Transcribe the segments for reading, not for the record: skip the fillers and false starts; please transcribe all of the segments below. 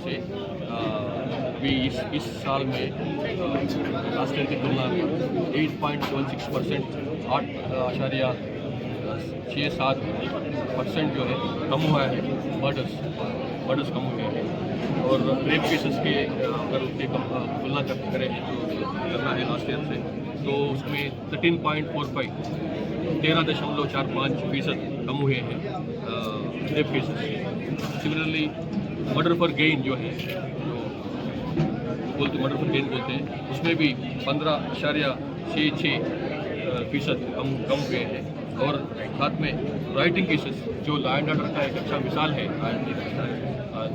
से अभी इस साल में लास्ट ईयर की तुलना में 8.76% 8.67% जो है कम हुआ है मर्डर्स कम हुए हैं। और रेप केसेस के अगर उसकी तुलना करें जो करना है लास्ट ईयर से, तो उसमें 13.45% कम हुए हैं rape cases. Similarly murder for gain जो है मर्डर फॉर गेन बोलते हैं, उसमें भी 15.66% कम हुए हैं। और साथ में राइटिंग केसेस जो लॉ एंड ऑर्डर का एक अच्छा मिसाल है,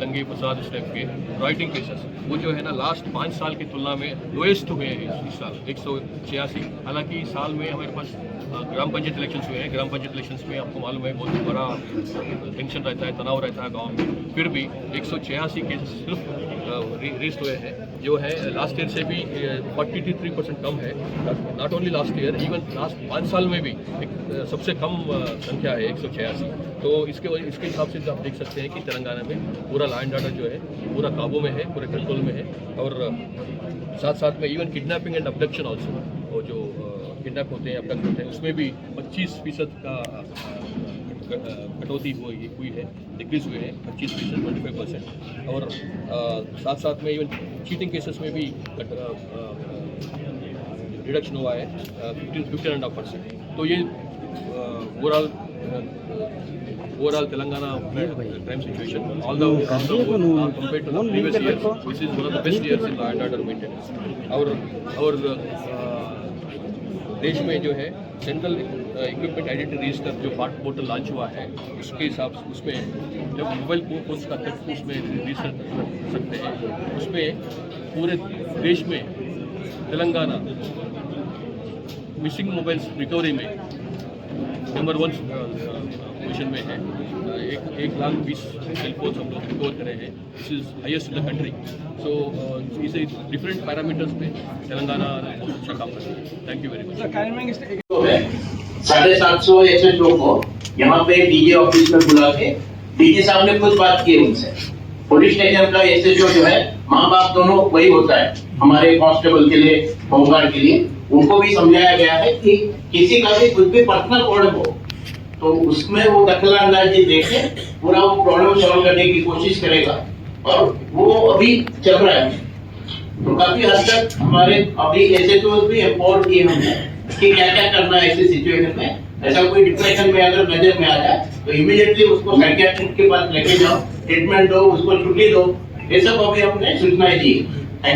दंगे फसाद उस टाइप के राइटिंग केसेस, वो जो है ना लास्ट 5 साल की तुलना में लोएस्ट हुए हैं इस साल 186। हालांकि इस साल में हमारे पास ग्राम पंचायत इलेक्शंस हुए हैं। ग्राम पंचायत इलेक्शंस में आपको मालूम है बहुत बड़ा टेंशन रहता है, तनाव रहता है गांव में। फिर भी 186 केसेस सिर्फ रेस्ट हुए हैं, जो है लास्ट ईयर से भी 43% कम है। Not only last year, even last 5 साल में भी एक सबसे कम संख्या है 186। तो इसके हिसाब से आप देख सकते हैं कि तेलंगाना में पूरा लॉ एंड ऑर्डर जो है पूरा काबू में है, पूरे कंट्रोल में है। और साथ साथ में even kidnapping and abduction also, वो जो किडनैप होते हैं, अबडक्ट होते हैं, उसमें भी 25% का कटौती हुई है, डिक्रीज हुए हैं 25%, 25%। और साथ साथ में इवन चीटिंग केसेस में भी रिडक्शन हुआ है 15.5%। तो ये overall Telangana crime situation, although compared to the previous years, which is one of the best years in law and order maintenance. और देश में जो है सेंट्रल इक्विपमेंट आइडेंटिटी रजिस्टर जो पार्ट पोर्टल लॉन्च हुआ है, उसके हिसाब से उसमें जब मोबाइल फोन का तक उसमें रजिस्टर कर सकते हैं, उसमें पूरे देश में तेलंगाना मिसिंग मोबाइल्स रिकवरी में नंबर 1 पोजिशन में है। 1,20,000 सेल फोन्स हम लोग रिकवर करे हैं, this is highest in the country. So इसे डिफरेंट पैरामीटर्स पे तेलंगाना बहुत अच्छा काम कर रहा है। Thank you very much. 750 SHO को यहाँ पे डीजे ऑफिस में बुला के डीजे साहब ने खुद बात की उनसे। पुलिस स्टेशन का SHO जो है माँ बाप दोनों वही होता है हमारे कांस्टेबल के लिए, होमगार्ड के लिए। उनको भी समझाया गया है कि किसी का भी कुछ भी पर्सनल प्रॉब्लम हो तो उसमें वो दखलंदाजी देके पूरा वो प्रॉब्लम सॉल्व करने की कोशिश करेगा, और वो अभी चल रहा है। तो काफी हद तक हमारे अभी SHO भी एम्पावर किए हमने कि क्या क्या करना है ऐसी सिचुएशन में। ऐसा कोई डिप्रेशन में अगर नजर में आ जाए तो इमीडिएटली उसको साइकियाट्रिस्ट के पास लेके जाओ, ट्रीटमेंट दो, उसको छुट्टी दो। ये सब अभी हमने सूचनाएं दी है।